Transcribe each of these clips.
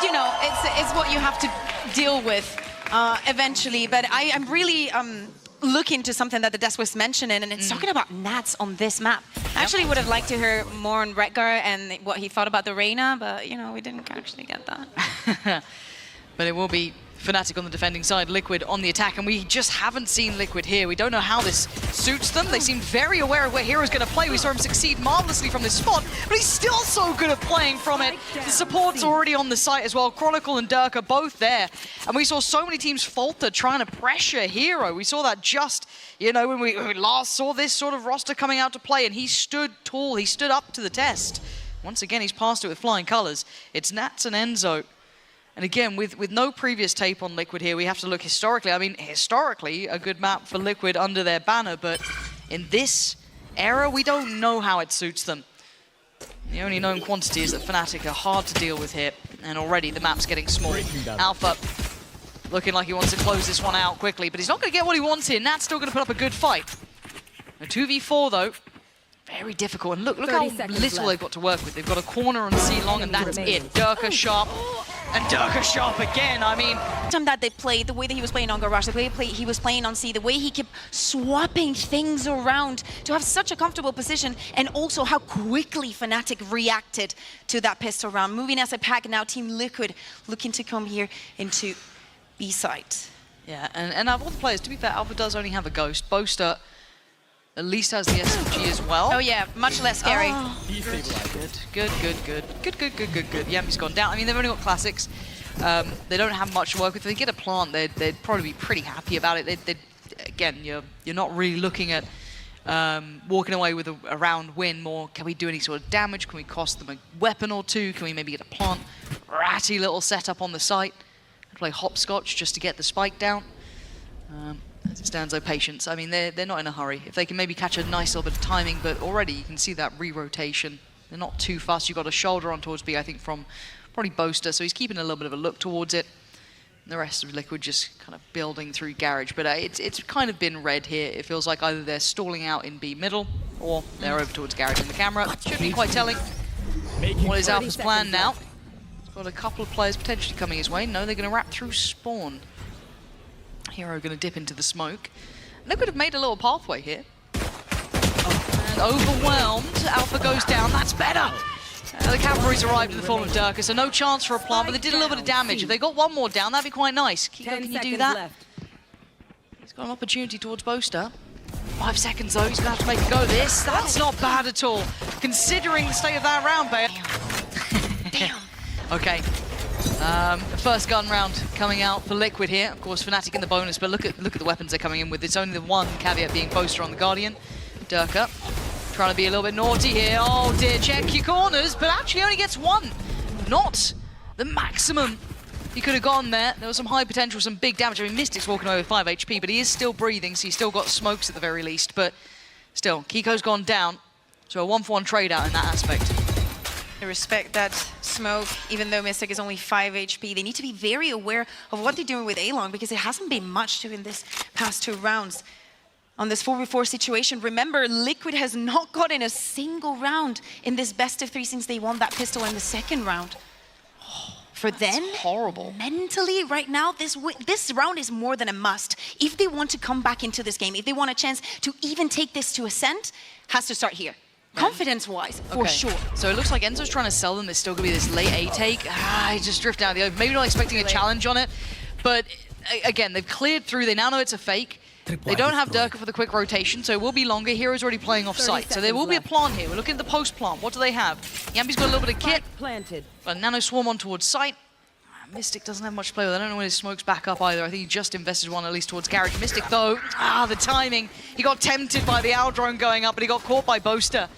you know, it's what you have to deal with eventually. But I'm really looking to something that the desk was mentioning, and it's talking about Nats on this map. I actually would have liked to hear more on Redgar and what he thought about the Reyna, but, you know, we didn't actually get that. But it will be FNATIC on the defending side, Liquid on the attack, and we just haven't seen Liquid here. We don't know how this suits them. They seem very aware of where Hero's going to play. We saw him succeed marvelously from this spot, but he's still so good at playing from it. The support's already on the site as well. Chronicle and Dirk are both there, and we saw so many teams falter trying to pressure Hero. We saw that just, you know, when we last saw this sort of roster coming out to play, and he stood tall. He stood up to the test. Once again, he's passed it with flying colors. It's Nats and Enzo. And again, with no previous tape on Liquid here, we have to look historically. I mean, historically, a good map for Liquid under their banner, but in this era, we don't know how it suits them. The only known quantity is that FNATIC are hard to deal with here, and already the map's getting small. Alpha looking like he wants to close this one out quickly, but he's not going to get what he wants here. Nat's still going to put up a good fight. A 2v4, though. Very difficult, and look how little they've got to work with. They've got a corner on C long, and that's it. Durka sharp, and Durka sharp again. I mean, time that they played, the way that he was playing on Garage, the way he was playing on C, the way he kept swapping things around to have such a comfortable position, and also how quickly FNATIC reacted to that pistol round. Moving as a pack, now Team Liquid looking to come here into B site. Yeah, and of all the players, to be fair, Alpha does only have a Ghost. Boaster at least has the SMG as well. Oh yeah, much less scary. Oh, good. Yami's gone down. I mean, they've only got classics. They don't have much to work with. If they get a plant, they'd probably be pretty happy about it. Again, you're not really looking at walking away with a round win. More, can we do any sort of damage? Can we cost them a weapon or two? Can we maybe get a plant? Ratty little setup on the site. Play hopscotch just to get the spike down. As it stands, though, patience. I mean, they're not in a hurry. If they can maybe catch a nice little bit of timing, but already you can see that re-rotation. They're not too fast. You've got a shoulder on towards B, I think, from probably Boaster, so he's keeping a little bit of a look towards it. And the rest of Liquid just kind of building through Garage, but it's kind of been red here. It feels like either they're stalling out in B middle, or they're over towards Garage in the camera. Should be quite telling. What is Alpha's plan now? He's got a couple of players potentially coming his way. No, they're going to wrap through spawn. Hero going to dip into the smoke. Liquid have made a little pathway here. And overwhelmed, Alpha goes down. That's better. The cavalry's arrived in the form of Durka, so no chance for a plant, but they did a little bit of damage. If they got one more down, that'd be quite nice. Kiko, can you do that? He's got an opportunity towards Boaster. 5 seconds though, he's going to have to make a go of this. That's not bad at all, considering the state of that round, babe. Damn. Okay. First gun round coming out for Liquid here. Of course, FNATIC in the bonus, but look at the weapons they're coming in with. It's only the one caveat being Boaster on the Guardian. Durka trying to be a little bit naughty here. Oh dear, check your corners, but actually only gets one. Not the maximum he could have gone there. There was some high potential, some big damage. I mean, Mystic's walking away with 5 HP, but he is still breathing, so he's still got smokes at the very least. But still, Kiko's gone down. So a 1-for-1 trade out in that aspect. I respect that smoke, even though Mystic is only 5 HP. They need to be very aware of what they're doing with A-Long, because it hasn't been much to in this past 2 rounds. On this 4v4 situation, remember, Liquid has not gotten a single round in this best of 3 since they won that pistol in the 2nd round. For them, horrible. Mentally, right now, this round is more than a must. If they want to come back into this game, if they want a chance to even take this to Ascent, has to start here. Confidence-wise, for sure. So it looks like Enzo's trying to sell them. There's still going to be this late A take. He just drifted out of the open. Maybe not expecting a challenge on it. But again, they've cleared through. They now know it's a fake. They don't have Durka for the quick rotation, so it will be longer. Hero's already playing off site. So there will be a plant here. We're looking at the post plant. What do they have? Yambi's got a little bit of kit. But Nano Swarm on towards site. Mystic doesn't have much to play with. I don't know when his smoke's back up either. I think he just invested one at least towards Garage. Mystic though, the timing. He got tempted by the owl drone going up, but he got caught by Boaster.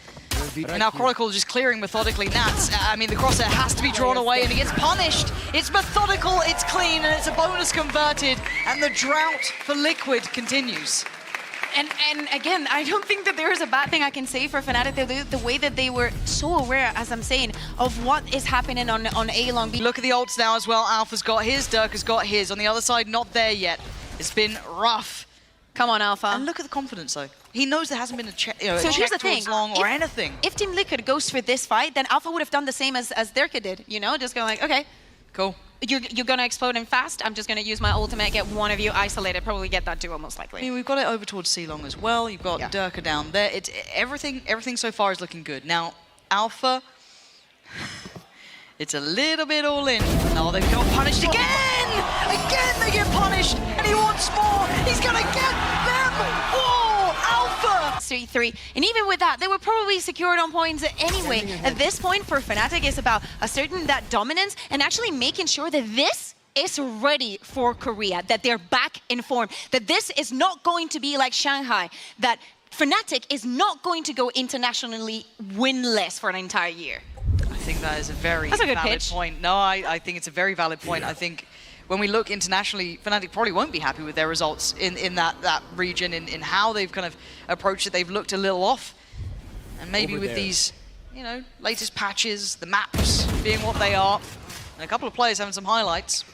And now Chronicle just clearing methodically. Nats, I mean, the crosshair has to be drawn away and he gets punished. It's methodical, it's clean, and it's a bonus converted. And the drought for Liquid continues. And again, I don't think that there is a bad thing I can say for FNATIC. The way that they were so aware, as I'm saying, of what is happening on A-Long. Look at the ults now as well. Alpha's got his, Durka's got his. On the other side, not there yet. It's been rough. Come on, Alpha. And look at the confidence, though. He knows there hasn't been a check, so here's the thing. Long or anything. If Team Liquid goes for this fight, then Alpha would have done the same as Dirka did, you know? Just going like, okay, Cool. You're gonna explode in fast. I'm just gonna use my ultimate, get one of you isolated, probably get that duo most likely. I mean, we've got it over towards C-Long as well. You've got Durka down there. It's everything so far is looking good. Now, Alpha, it's a little bit all in. No, they've got punished again! Again they get punished, and he wants more. He's gonna get them! Whoa, Alpha! 3-3, and even with that, they were probably secured on points anyway. At this point, for FNATIC, it's about asserting that dominance and actually making sure that this is ready for Korea, that they're back in form, that this is not going to be like Shanghai, that FNATIC is not going to go internationally winless for an entire year. I think that is a very valid point. No, I think it's a very valid point. I think when we look internationally, FNATIC probably won't be happy with their results in that region, in how they've kind of approached it. They've looked a little off. And maybe with these, you know, latest patches, the maps being what they are, and a couple of players having some highlights,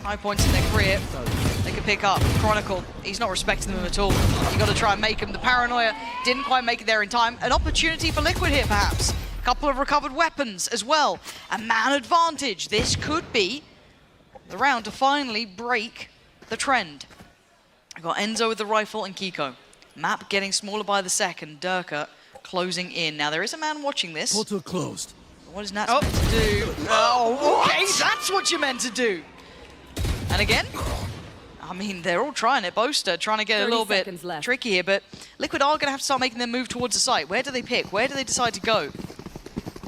high points in their career, they could pick up. Chronicle, he's not respecting them at all. You got to try and make him. The paranoia didn't quite make it there in time. An opportunity for Liquid here, perhaps. A couple of recovered weapons as well. A man advantage. This could be the round to finally break the trend. I've got Enzo with the rifle and Kiko. Map getting smaller by the second. Durka closing in. Now there is a man watching this. Portal closed. What is Nats meant to do? Oh, okay, that's what you meant to do. And again, I mean, they're all trying it. Boaster trying to get a little bit tricky here, but Liquid are going to have to start making their move towards the site. Where do they pick? Where do they decide to go?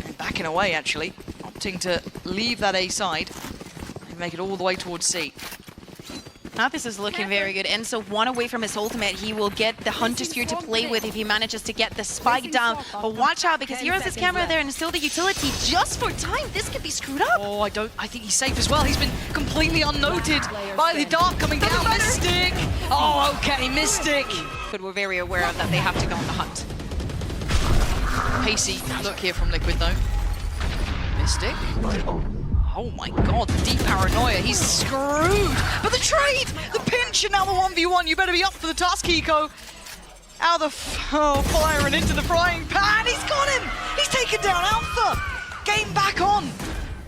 And backing away, actually, opting to leave that A side and make it all the way towards C. Now this is looking very good. Enzo one away from his ultimate. He will get the Hunter Sphere to play with if he manages to get the spike down. But watch out, because he has his camera there and still the utility just for time. This could be screwed up. Oh, I think he's safe as well. He's been completely unnoted by the dart coming down. Mystic! Oh, okay, Mystic! But we're very aware of that. They have to go on the hunt. Pacey look here from Liquid though. Mystic. Oh my god, the deep paranoia, he's screwed! But the trade! The pinch, and now the 1v1, you better be up for the task, Kiko! Out of the fire and into the frying pan, he's got him! He's taken down Alpha! Game back on!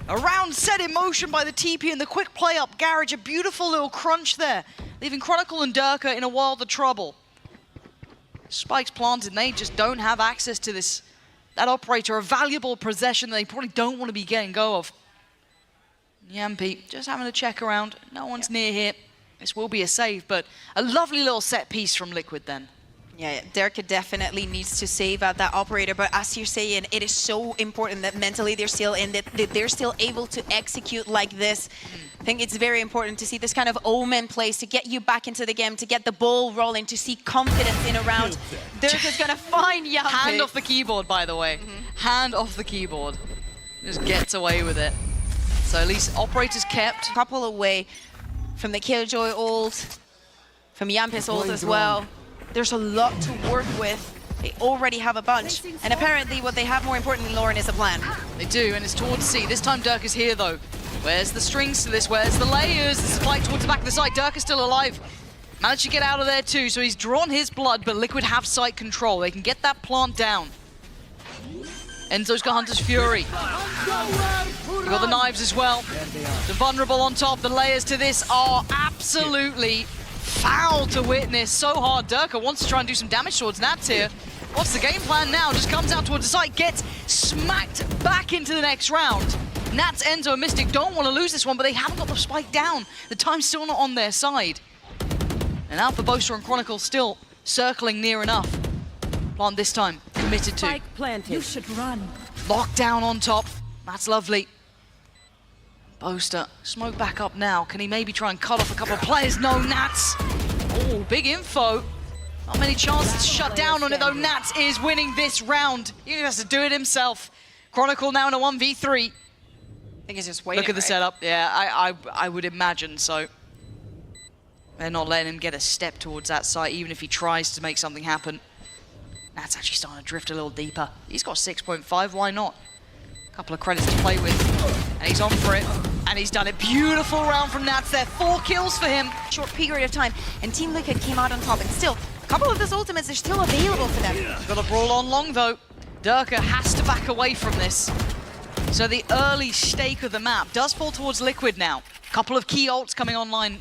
A round set in motion by the TP and the quick play up Garage, a beautiful little crunch there, leaving Chronicle and Durka in a world of trouble. Spikes planted, and they just don't have access to that operator, a valuable possession that they probably don't want to be getting go of. Yampi just having a check around. No one's near here. This will be a save, but a lovely little set piece from Liquid then. Yeah, Durka definitely needs to save out that operator, but as you're saying, it is so important that mentally they're still in, that they're still able to execute like this. I think it's very important to see this kind of omen plays, to get you back into the game, to get the ball rolling, to see confidence in a round. Durka's gonna find Yampi. Hand off the keyboard, by the way. Hand off the keyboard. Just gets away with it. So at least operators kept. A couple away from the Killjoy ult, from Yampi's ult as well. There's a lot to work with. They already have a bunch. And apparently what they have more importantly, Lauren, is a plan. They do, and it's towards C. This time Durka's here though. Where's the strings to this? Where's the layers? This is a fight towards the back of the site. Durka's still alive. Managed to get out of there too, so he's drawn his blood, but Liquid have site control. They can get that plant down. Enzo's got Hunter's Fury. You've got the knives as well. The vulnerable on top. The layers to this are absolutely foul to witness. So hard. Durka wants to try and do some damage towards Nats here. What's the game plan now? Just comes out towards the site, gets smacked back into the next round. Nats, Enzo, and Mystic don't want to lose this one, but they haven't got the spike down. The time's still not on their side. And Alpha, Boaster, and Chronicle still circling near enough. Plant this time, committed to. Spike planted. You should run. Lockdown on top. That's lovely. Boaster, smoke back up now. Can he maybe try and cut off a couple of players? No, Nats. Oh, big info. Not many chances to shut down on it, though. Nats is winning this round. He has to do it himself. Chronicle now in a 1v3. I think he's just waiting. Look at the setup. Yeah, I would imagine so. They're not letting him get a step towards that site, even if he tries to make something happen. Nats actually starting to drift a little deeper. He's got 6.5, why not? A couple of credits to play with. And he's on for it. And he's done it. Beautiful round from Nats there. 4 kills for him. Short period of time. And Team Liquid came out on top. And still, a couple of those ultimates are still available for them. Got a brawl on long, though. Durka has to back away from this. So the early stake of the map does fall towards Liquid now. Couple of key ults coming online,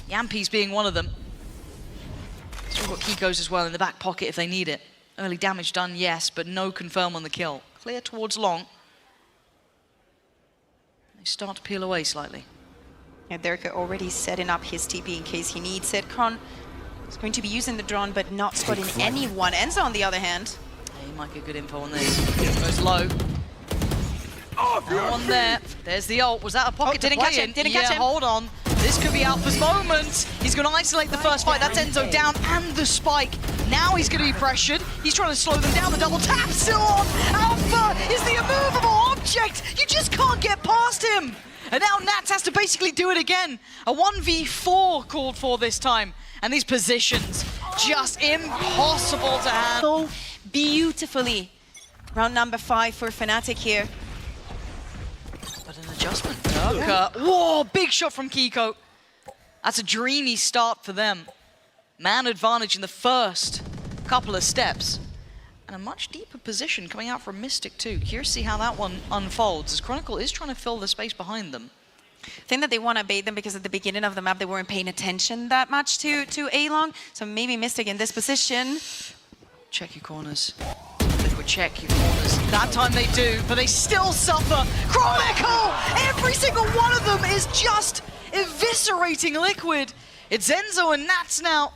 Yampi's being one of them. So we've got Kiko's as well in the back pocket if they need it. Early damage done, yes, but no confirm on the kill. Clear towards long. They start to peel away slightly. Yeah, Derka already setting up his TP in case he needs it. Kron is going to be using the drone, but not spotting anyone. Enzo, on the other hand. Yeah, he might get good info on this. Goes low. No one there. There's the ult. Was that a pocket didn't to play catch in? it, didn't catch him. Hold on. This could be Alpha's moment. He's going to isolate the first fight. That's Enzo down and the spike. Now he's going to be pressured. He's trying to slow them down. The double tap still on. Alpha is the immovable object. You just can't get past him. And now Nats has to basically do it again. A 1v4 called for this time. And these positions, just impossible to handle. So beautifully. Round number 5 for FNATIC here. But an adjustment. Derka. Whoa, big shot from Kiko. That's a dreamy start for them. Man advantage in the first couple of steps. And a much deeper position coming out from Mystic too. Curious to see how that one unfolds, as Chronicle is trying to fill the space behind them. I think that they want to bait them because at the beginning of the map they weren't paying attention that much to A-Long. So maybe Mystic in this position. Check your corners. Liquid, check your corners. That time they do, but they still suffer. Chronicle! Every single one of them is just eviscerating Liquid. It's Enzo and Nats now,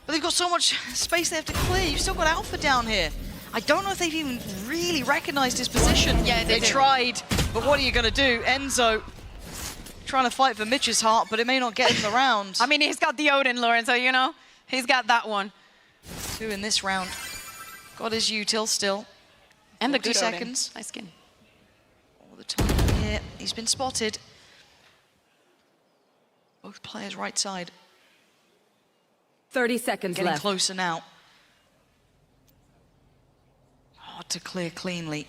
but they've got so much space they have to clear. You've still got Alpha down here. I don't know if they've even really recognized his position. Yeah, they tried, but what are you going to do? Enzo trying to fight for Mitch's heart, but it may not get him the round. I mean, he's got the Odin, Lauren, so you know, he's got that one. 2 in this round. Got his util still. And the 40 good seconds. Odin. Nice skin. All the time here. He's been spotted. Both players right side. 30 seconds Getting left. closer now. Hard to clear cleanly.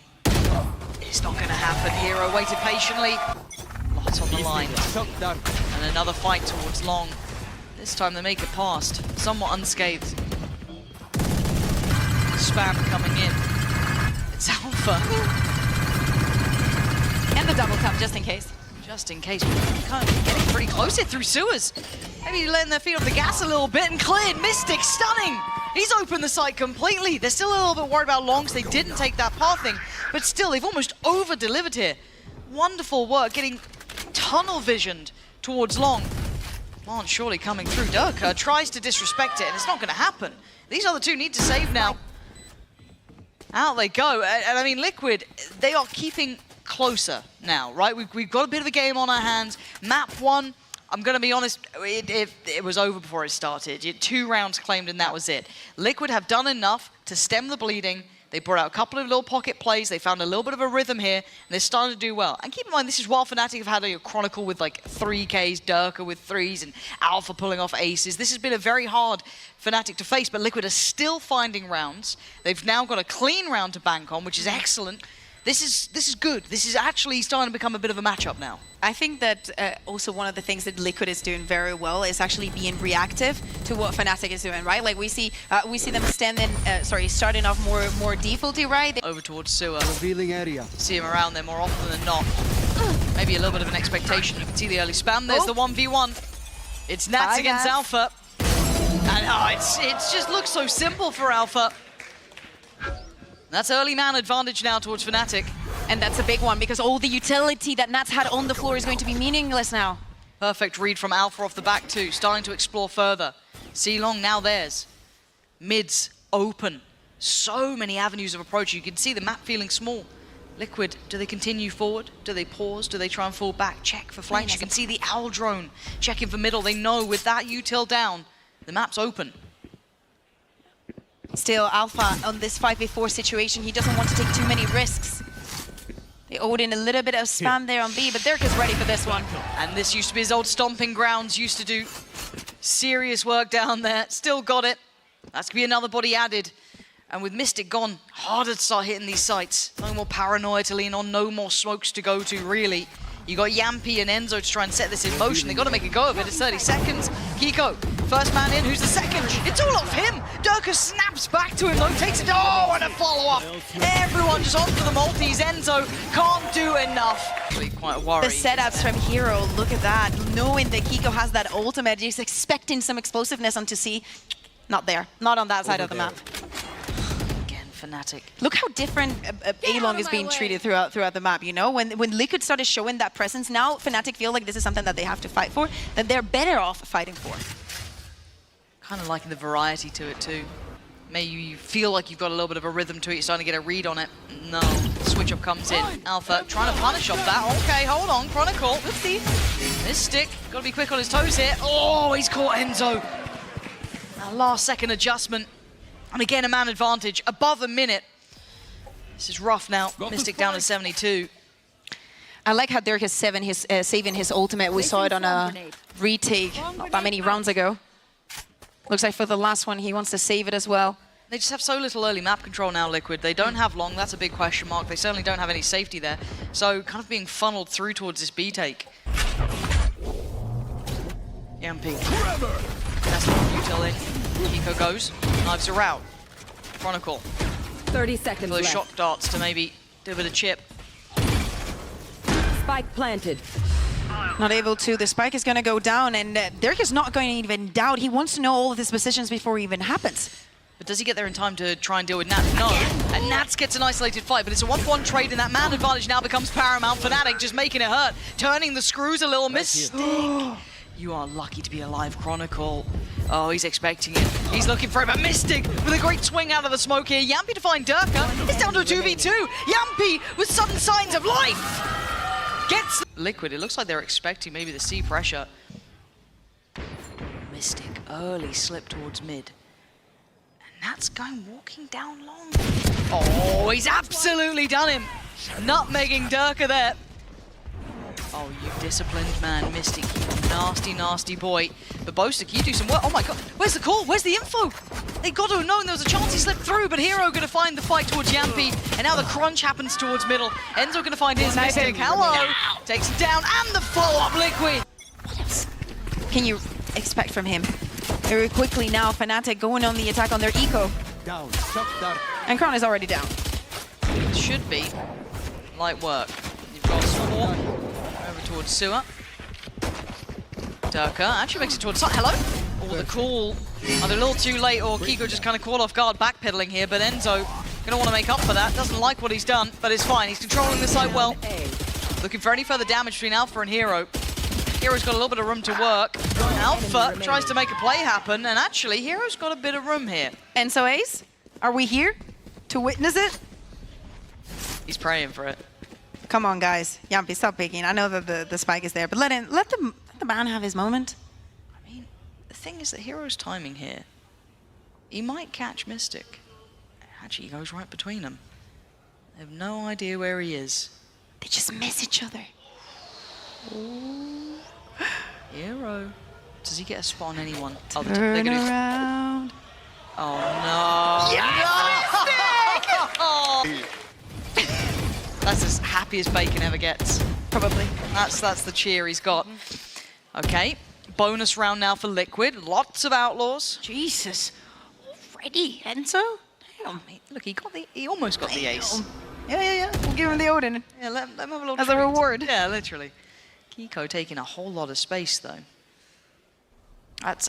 It's not going to happen. Hero waited patiently. Lot on the line. And another fight towards long. This time they make it past. Somewhat unscathed. Spam coming in. It's Alpha. And the double tap, just in case. Just in case. Kind of getting pretty close here through sewers. Maybe letting their feet off the gas a little bit and cleared. Mystic stunning. He's opened the site completely. They're still a little bit worried about long, so they didn't take that pathing. But still, they've almost over-delivered here. Wonderful work, getting tunnel visioned towards long. Long surely coming through. Derka tries to disrespect it, and it's not going to happen. These other two need to save now. Out they go. And I mean, Liquid, they are keeping closer now, right? We've got a bit of a game on our hands. Map 1, I'm going to be honest, it was over before it started. 2 rounds claimed and that was it. Liquid have done enough to stem the bleeding. They brought out a couple of little pocket plays. They found a little bit of a rhythm here, and they're starting to do well. And keep in mind, this is while FNATIC have had a Chronicle with like 3Ks, Derka with 3s, and Alpha pulling off aces. This has been a very hard FNATIC to face, but Liquid are still finding rounds. They've now got a clean round to bank on, which is excellent. This is good. This is actually starting to become a bit of a matchup now. I think that also one of the things that Liquid is doing very well is actually being reactive to what FNATIC is doing, right? Like we see them starting off more defaulty, right? Over towards sewer. Revealing area. See him around there more often than not. Maybe a little bit of an expectation. You can see the early spam. There's the 1v1. It's Nats Bye, against guys. Alpha. And it just looks so simple for Alpha. That's early man advantage now towards FNATIC. And that's a big one because all the utility that Nats had on the floor is going to be meaningless now. Perfect read from Alpha off the back too, starting to explore further. C-Long now theirs. Mids open. So many avenues of approach. You can see the map feeling small. Liquid, do they continue forward? Do they pause? Do they try and fall back? Check for flanks. You can see the owl drone checking for middle. They know with that util down, the map's open. Still, Alpha on this 5v4 situation, he doesn't want to take too many risks. They owed in a little bit of spam there on B, but Derka's ready for this one. And this used to be his old stomping grounds, used to do serious work down there. Still got it. That's gonna be another body added. And with Mystic gone, harder to start hitting these sites. No more paranoia to lean on, no more smokes to go to, really. You got Yampi and Enzo to try and set this in motion. They got to make a go of it. It's 30 seconds. Kiko First man in, who's the second? It's all off him. Durka snaps back to him though, takes it. Oh, and a follow-up. Everyone just onto the multis. Enzo can't do enough. Really quite a worry. The setups from Hero, look at that. Knowing that Kiko has that ultimate, just expecting some explosiveness onto C. Not there, not on that side of the map. Again, FNATIC. Look how different A-Long is being treated throughout the map, you know? When Liquid started showing that presence, now FNATIC feel like this is something that they have to fight for, that they're better off fighting for. Kind of liking the variety to it too. Maybe you feel like you've got a little bit of a rhythm to it, you're starting to get a read on it. No, switch up comes in. Alpha trying to punish off that. Okay, hold on, Chronicle, let's see. Mystic, gotta be quick on his toes here. Oh, he's caught Enzo. A last second adjustment. And again, a man advantage, above a minute. This is rough now. Mystic down to 72. I like how Dirk is saving his ultimate. We saw it on a retake not that many rounds ago. Looks like for the last one, he wants to save it as well. They just have so little early map control now, Liquid. They don't have long, that's a big question mark. They certainly don't have any safety there. So kind of being funneled through towards this B take. Yampy. That's not util in. Kiko goes. Knives are out. Chronicle. 30 seconds Those left. shock darts to maybe do a bit of chip. Spike planted. Not able to. The spike is going to go down, and Dirk is not going to even doubt. He wants to know all of his positions before it even happens. But does he get there in time to try and deal with Nats? No. And Nats gets an isolated fight, but it's a 1-1 trade, and that man advantage now becomes paramount. FNATIC just making it hurt, turning the screws a little. Mystic. You are lucky to be alive, Chronicle. Oh, he's expecting it. He's looking for it, but Mystic with a great swing out of the smoke here. Yampy to find Durka. It's down to a 2v2. Yampy with sudden signs of life. Gets Liquid. It looks like they're expecting maybe the C pressure. Mystic early slip towards mid. And that's going walking down long. Oh, he's absolutely done him. Nutmegging Durka there. Oh, you disciplined man, Mystic. You nasty, nasty boy. But Boastic, you do some work. Oh my god, where's the call? Where's the info? They got to have known there was a chance he slipped through, but Hero going to find the fight towards Yampy, and now the crunch happens towards middle. Enzo going to find his Mystic. Hello! Takes it down, and the follow-up Liquid. What else can you expect from him? Very quickly now, FNATIC going on the attack on their eco. Down, shock dart. And Crown is already down. It should be light work. You've got Swarm over towards Sewer. Durka actually makes it towards side. Hello? Oh, the call. Either a little too late, or Kiko just kind of caught off guard backpedaling here, but Enzo gonna want to make up for that. Doesn't like what he's done, but it's fine. He's controlling the site well. Looking for any further damage between Alpha and Hero. Hero's got a little bit of room to work. Alpha tries to make a play happen, and actually, Hero's got a bit of room here. Enzo Ace, are we here to witness it? He's praying for it. Come on, guys. Yampy, stop picking. I know that the spike is there, but let the man have his moment. I mean, the thing is that Hero's timing here. He might catch Mystic. Actually, he goes right between them. They have no idea where he is. They just miss each other. Ooh. Hero. Does he get a spot on anyone? Turn they're gonna... around. Oh no! Yes, That's as happy as Bacon ever gets. Probably. That's the cheer he's got. Okay, bonus round now for Liquid. Lots of outlaws. Jesus. Already, Enzo? Damn. Look, he almost got the ace. Yeah. We'll give him the Odin Yeah, let him have a little as a treat. reward. Yeah, literally. Kiko taking a whole lot of space though. That's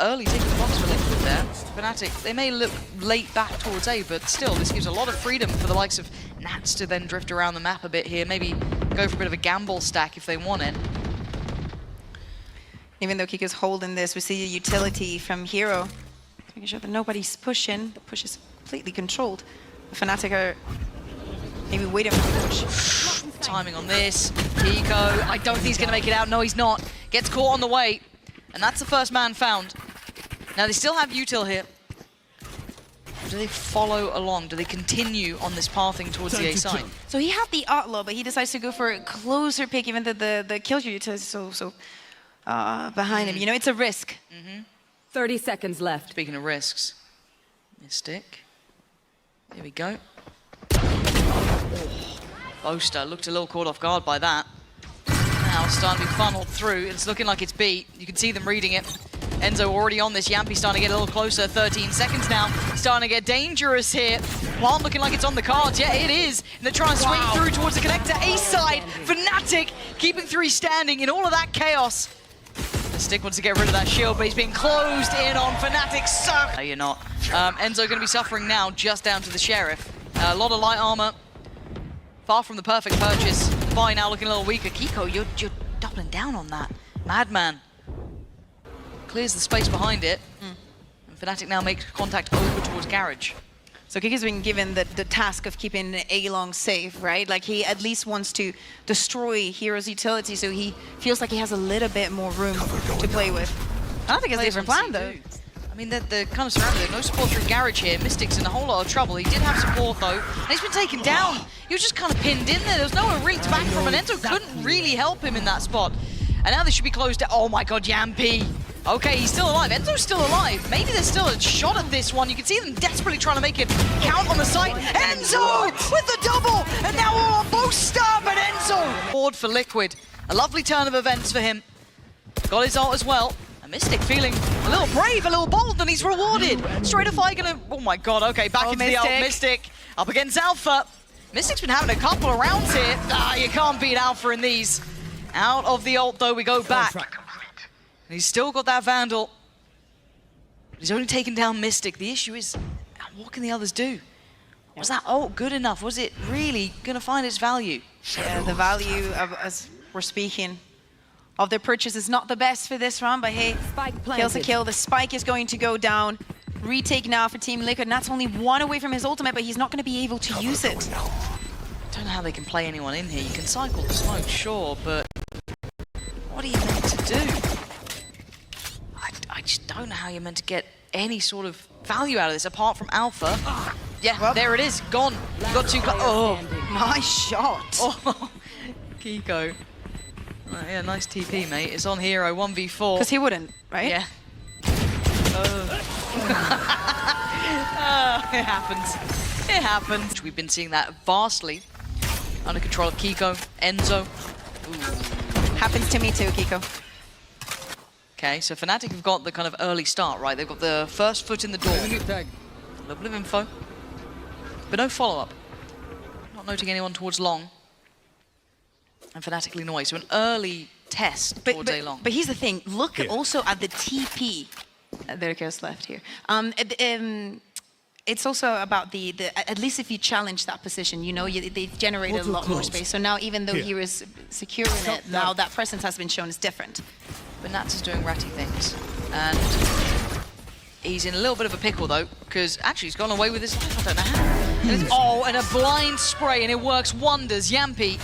early taking the box for Liquid there. FNATIC, they may look late back towards A, but still, this gives a lot of freedom for the likes of Nats to then drift around the map a bit here, maybe go for a bit of a gamble stack if they want it. Even though Kiko's holding this, we see a utility from Hero. Making sure that nobody's pushing. The push is completely controlled. The FNATIC are maybe waiting for the push. Timing on this. Kiko, I don't think he's going to make it out. No, he's not. Gets caught on the way. And that's the first man found. Now, they still have util here. Do they follow along? Do they continue on this pathing towards the A side? So he had the outlaw, but he decides to go for a closer pick, even though the kill utility is so behind him. You know, it's a risk. 30 seconds left. Speaking of risks. Mystic. Here we go. Boaster looked a little caught off guard by that. Now it's starting to be funneled through. It's looking like it's beat. You can see them reading it. Enzo already on this. Yampy starting to get a little closer. 13 seconds now. Starting to get dangerous here. Plant looking like it's on the cards. Yeah, it is. And they're trying to swing through towards the connector. A side. FNATIC keeping 3 standing in all of that chaos. Stick wants to get rid of that shield, but he's being closed in on FNATIC. So no, you're not. Enzo going to be suffering now, just down to the Sheriff. A lot of light armor. Far from the perfect purchase. Vi now looking a little weaker. Kiko, you're doubling down on that. Madman. Clears the space behind it. And FNATIC now makes contact over towards Garage. So Kiko's been given the task of keeping A-Long safe, right? Like he at least wants to destroy Hero's utility, so he feels like he has a little bit more room to play with. I don't think it's a different plan, though. I mean, they're kind of surrounded. No support through Garage here. Mystic's in a whole lot of trouble. He did have support, though, and he's been taken down. He was just kind of pinned in there. There was nowhere really to back from, and Enzo couldn't really help him in that spot. And now they should be closed down. Oh my god, Yampy. Okay, he's still alive. Enzo's still alive. Maybe there's still a shot at this one. You can see them desperately trying to make it count on the site. Enzo with the double! And now all on both star, but Enzo! Board for Liquid. A lovely turn of events for him. Got his ult as well. And Mystic feeling a little brave, a little bold, and he's rewarded. Straightafy gonna... Oh my god, okay, back into the ult. Mystic up against Alpha. Mystic's been having a couple of rounds here. Ah, you can't beat Alpha in these. Out of the ult, though, we go back. And he's still got that Vandal. But he's only taken down Mystic. The issue is, what can the others do? Was that ult good enough? Was it really going to find its value? Yeah, the value of, as we're speaking, of their purchase is not the best for this round, but hey, kills a kill. The spike is going to go down. Retake now for Team Liquid, and that's only 1 away from his ultimate, but he's not going to be able to use it. I don't know how they can play anyone in here. You can cycle the smoke, sure, but what are you meant to do? I just don't know how you're meant to get any sort of value out of this, apart from Alpha. Yeah, well, there it is, gone. You got 2 oh, nice shot. Oh, Kiko. Yeah, nice TP, mate. It's on Hero, 1v4. Because he wouldn't, right? Yeah. Oh. Oh, it happens. It happens. We've been seeing that vastly under control of Kiko, Enzo. Ooh. Happens to me too, Kiko. Okay, so FNATIC have got the kind of early start, right? They've got the first foot in the door. A little bit of info, but no follow-up. Not noting anyone towards long. And FNATIC lean away, so an early test towards A long. But here's the thing, look also at the TP. There goes left here. It's also about the at least if you challenge that position, you know, they've generated a lot more space. So now even though he was securing it, now that presence has been shown is different. But Nats is doing ratty things. And he's in a little bit of a pickle, though, because actually he's gone away with his life. I don't know how. And a blind spray, and it works wonders. Yampy.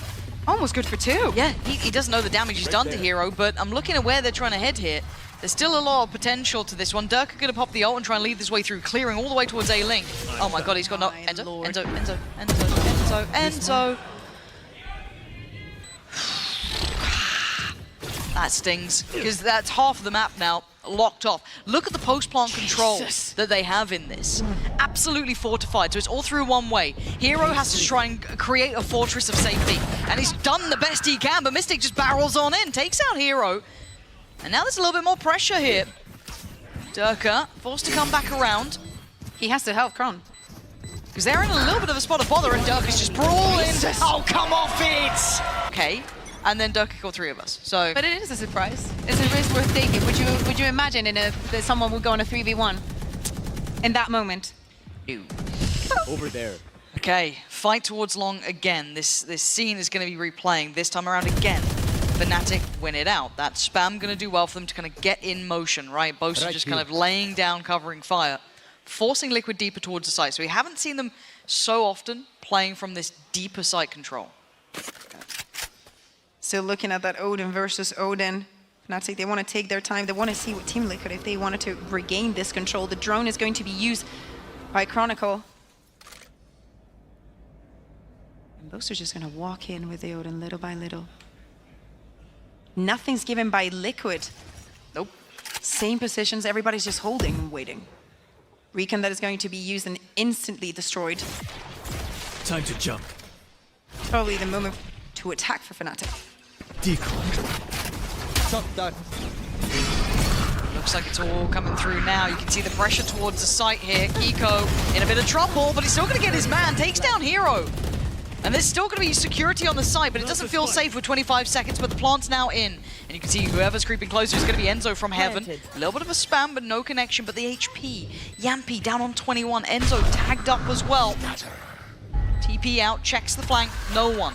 Almost good for 2. Yeah, he doesn't know the damage he's done to Hero, but I'm looking at where they're trying to head here. There's still a lot of potential to this one. Durka going to pop the ult and try and lead this way through, clearing all the way towards A-Link. Oh my god, he's got no... Enzo. That stings, because that's half of the map now locked off. Look at the post-plant control that they have in this. Absolutely fortified, so it's all through one way. Hero has to try and create a fortress of safety, and he's done the best he can, but Mystic just barrels on in, takes out Hero. And now there's a little bit more pressure here. Durka forced to come back around. He has to help Kron. Because they're in a little bit of a spot of bother, and Durka's just brawling. Oh, come off it! Okay. And then Durka killed 3 of us. So, but it is a surprise. It's a risk worth taking. Would you imagine that someone would go on a 3v1 in that moment? Ew. Over there. Okay, fight towards long again. This scene is going to be replaying this time around again. FNATIC win it out. That spam going to do well for them to kind of get in motion, right? Both are just kind of laying down, covering fire, forcing Liquid deeper towards the site. So we haven't seen them so often playing from this deeper site control. Still looking at that Odin versus Odin. FNATIC, they want to take their time. They want to see what Team Liquid, if they wanted to regain this control. The drone is going to be used by Chronicle. And both are just going to walk in with the Odin little by little. Nothing's given by Liquid. Nope. Same positions, everybody's just holding and waiting. Recon that is going to be used and instantly destroyed. Time to jump. Probably the moment to attack for FNATIC. Decline. Stop that. Looks like it's all coming through now. You can see the pressure towards the site here. Kiko in a bit of trouble, but he's still going to get his man. Takes down Hero. And there's still going to be security on the site, but it doesn't feel safe with 25 seconds, but the plant's now in. And you can see whoever's creeping closer is going to be Enzo from Heaven. A little bit of a spam, but no connection. But the HP, Yampy down on 21. Enzo tagged up as well. TP out, checks the flank, no one.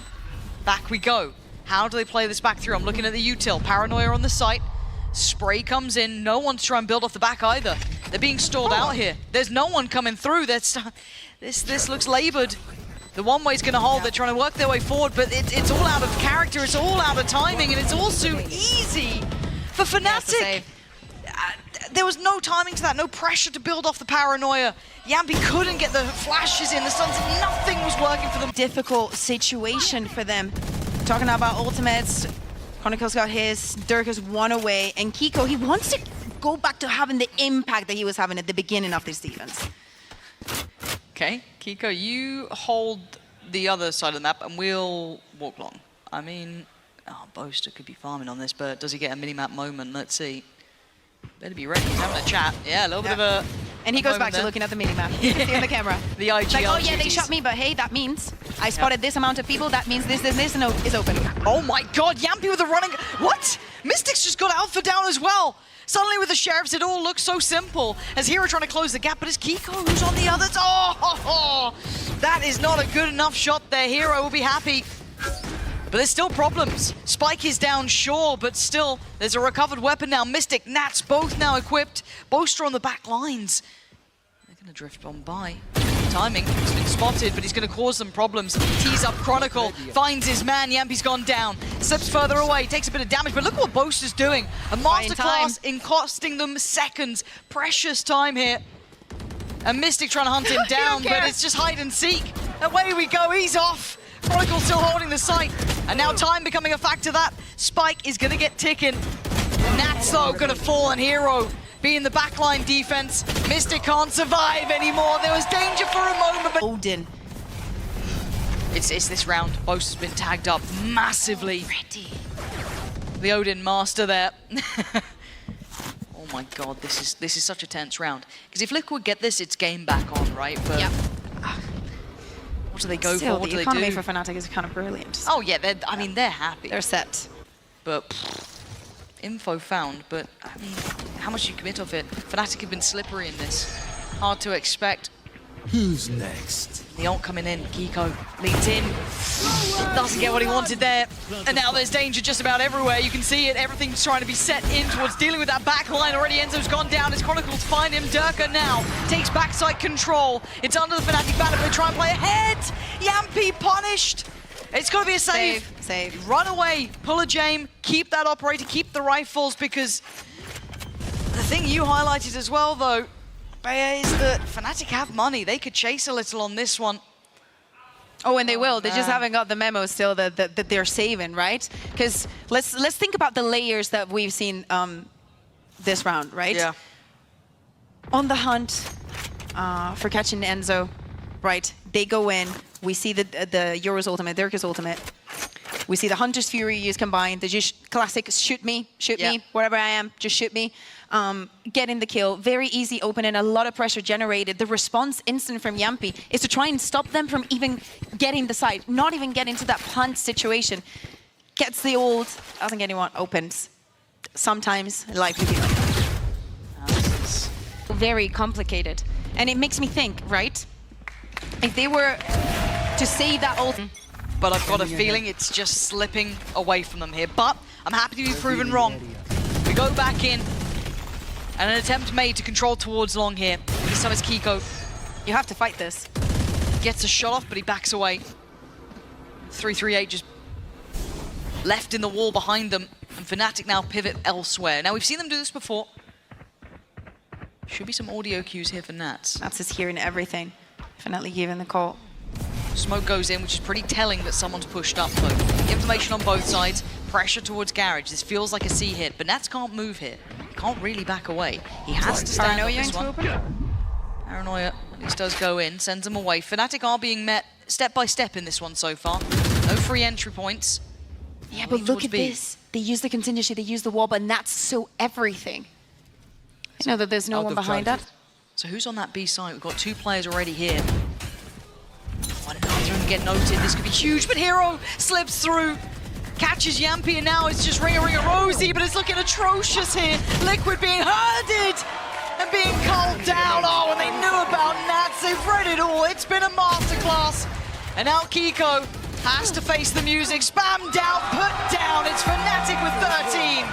Back we go. How do they play this back through? I'm looking at the util. Paranoia on the site. Spray comes in. No one to try and build off the back either. They're being stalled out here. There's no one coming through. This looks labored. The one way's going to hold. They're trying to work their way forward, but it's all out of character. It's all out of timing, and it's all so easy for FNATIC. There was no timing to that, no pressure to build off the Paranoia. Yampy couldn't get the flashes in. The stuns, nothing was working for them. Difficult situation for them. Talking about ultimates, Chronicles got his, Dirk is one away, and Kiko, he wants to go back to having the impact that he was having at the beginning of this defense. Okay, Kiko, you hold the other side of the map and we'll walk along. I mean, Boaster could be farming on this, but does he get a mini-map moment? Let's see. Better be ready. He's having a chat. Yeah, a little bit of a... And he goes back to looking at the mini-map. You can see on the camera. The IGL like, oh yeah, they duties. shot me, but hey, that means I spotted this amount of people. That means this and is open. Oh my god, Yampy with a running... What? Mystics just got Alpha down as well. Suddenly with the Sheriffs, it all looks so simple. As Hero trying to close the gap, but it's Kiko who's on the others. Oh, that is not a good enough shot there. Hero will be happy. But there's still problems. Spike is down, sure, but still, there's a recovered weapon now. Mystic, Nats, both now equipped. Boaster on the back lines. They're going to drift on by. Timing, he's been spotted, but he's going to cause them problems. Tees up Chronicle, finds his man. Yampy's gone down. Slips further away, takes a bit of damage, but look what Boaster's doing. A masterclass in costing them seconds. Precious time here. And Mystic trying to hunt him down, but it's just hide and seek. Away we go, he's off. Chronicle still holding the site. And now time becoming a factor that Spike is going to get ticking. Nats, though, going to fall, and Hero being the backline defense. Mystic can't survive anymore. There was danger for a moment, but... Odin. It's this round. Boast has been tagged up massively. Ready. The Odin master there. Oh my god, this is such a tense round. Because if Liquid get this, it's game back on, right? But Yep. what do they go Still, for? What do the they economy do? for FNATIC is kind of brilliant. Oh yeah, I mean, they're happy. They're set. But info found, but I mean, how much do you commit of it? FNATIC have been slippery in this. Hard to expect. Who's next? The ult coming in, Kiko leads in. Doesn't get what he wanted there. And now there's danger just about everywhere. You can see it, everything's trying to be set in towards dealing with that back line already. Enzo's gone down, his Chronicles find him. Durka now takes backside control. It's under the FNATIC banner, but they try and play ahead. Yampy punished. It's got to be a save. Save. Run away, pull a Jame, keep that operator, keep the rifles, because the thing you highlighted as well, though, Bea, is that FNATIC have money. They could chase a little on this one. Oh, and they will. They just haven't got the memo still that they're saving, right? Because let's think about the layers that we've seen this round, right? Yeah. On the hunt for catching Enzo, right? They go in. We see the Euro's ultimate, Dirk's ultimate. We see the Hunter's Fury used combined. The just classic shoot me, wherever I am, just shoot me. Getting the kill, very easy open and a lot of pressure generated. The response instant from Yampy is to try and stop them from even getting the site, not even getting to that punt situation. Gets the ult, doesn't get anyone, opens. Sometimes life will be like that. Very complicated. And it makes me think, right? If they were to save that ult... But I've got a feeling it's just slipping away from them here. But I'm happy to be proven wrong. We go back in. And an attempt made to control towards long here. This time it's Kiko. You have to fight this. Gets a shot off, but he backs away. 338 just left in the wall behind them. And FNATIC now pivot elsewhere. Now, we've seen them do this before. Should be some audio cues here for Nats. Nats is hearing everything. Definitely giving the call. Smoke goes in, which is pretty telling that someone's pushed up, though. Information on both sides. Pressure towards Garage. This feels like a C hit, but Nats can't move here. He can't really back away. He has to stand up this one. Paranoia at least does go in, sends them away. FNATIC are being met step by step in this one so far. No free entry points. Yeah, but look at this. They use the contingency, they use the wall, but Nats so everything. You know that there's no Out one of behind charges. that. So who's on that B side? We've got 2 players already here. One of them get noted. This could be huge, but Hero slips through. Catches Yampi, and now it's just Ringa Rosie, but it's looking atrocious here. Liquid being herded and being culled down. Oh, and they knew about Nats. They've read it all. It's been a masterclass. And now Kiko has to face the music. Spammed out, put down. It's FNATIC with 13.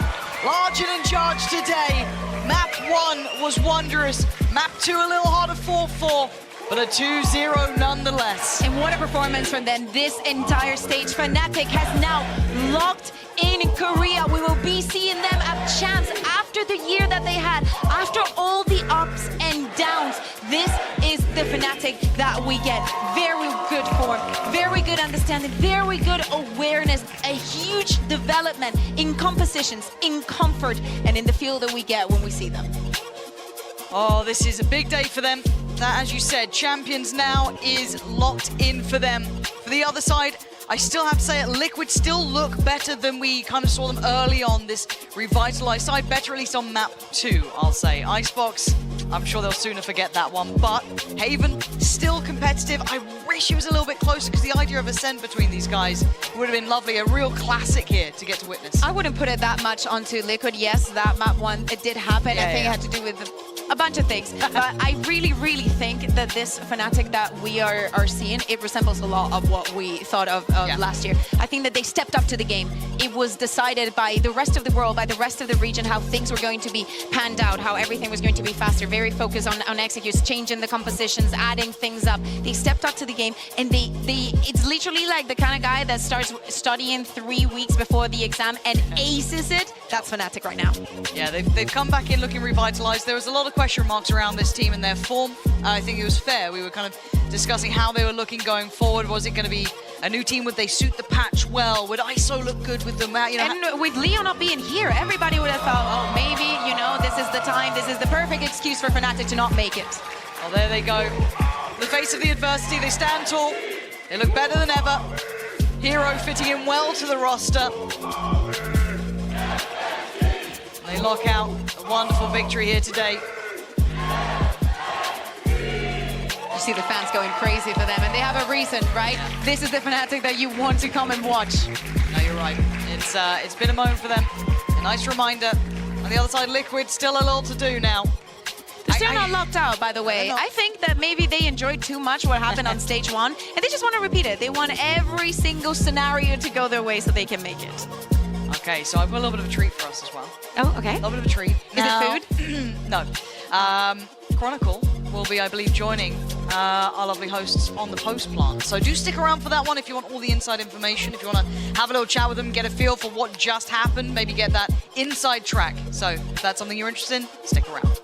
Large and in charge today. Map 1 was wondrous. Map 2 a little harder, 4-4. But a 2-0 nonetheless. And what a performance from them. This entire stage, FNATIC has now locked in Korea. We will be seeing them at Champs after the year that they had, after all the ups and downs. This is the FNATIC that we get. Very good form, very good understanding, very good awareness, a huge development in compositions, in comfort, and in the feel that we get when we see them. Oh, this is a big day for them. That, as you said, Champions now is locked in for them. For the other side, I still have to say it, Liquid still look better than we kind of saw them early on this revitalized side. Better at least on map 2, I'll say. Icebox, I'm sure they'll sooner forget that one. But Haven, still competitive. I wish it was a little bit closer because the idea of Ascent between these guys would have been lovely. A real classic here to get to witness. I wouldn't put it that much onto Liquid. Yes, that map 1, it did happen. I think it had to do with a bunch of things. But I really, really think that this FNATIC that we are seeing, it resembles a lot of what we thought of last year. I think that they stepped up to the game. It was decided by the rest of the world, by the rest of the region, how things were going to be panned out, how everything was going to be faster, very focused on executes, changing the compositions, adding things up. They stepped up to the game, and it's literally like the kind of guy that starts studying 3 weeks before the exam and aces it. That's FNATIC right now. Yeah, they've come back in looking revitalized. There was a lot of question marks around this team and their form. I think it was fair. We were kind of discussing how they were looking going forward. Was it going to be a new team? Would they suit the patch well? Would ISO look good with them? You know, and with Leo not being here, everybody would have thought, oh, maybe, you know, this is the time, this is the perfect excuse for FNATIC to not make it. Well, there they go. In the face of the adversity, they stand tall. They look better than ever. Hero fitting in well to the roster. They lock out a wonderful victory here today. You see the fans going crazy for them, and they have a reason, right? This is the FNATIC that you want to come and watch. No, you're right. It's been a moment for them. A nice reminder. On the other side, Liquid still a little to do now. They're still not locked out, by the way. I think that maybe they enjoyed too much what happened on stage 1, and they just want to repeat it. They want every single scenario to go their way so they can make it. Okay, so I've got a little bit of a treat for us as well. Oh, okay. A little bit of a treat. Is it food? No. Chronicle will be, I believe, joining our lovely hosts on the post plant. So do stick around for that one if you want all the inside information, if you want to have a little chat with them, get a feel for what just happened, maybe get that inside track. So if that's something you're interested in, stick around.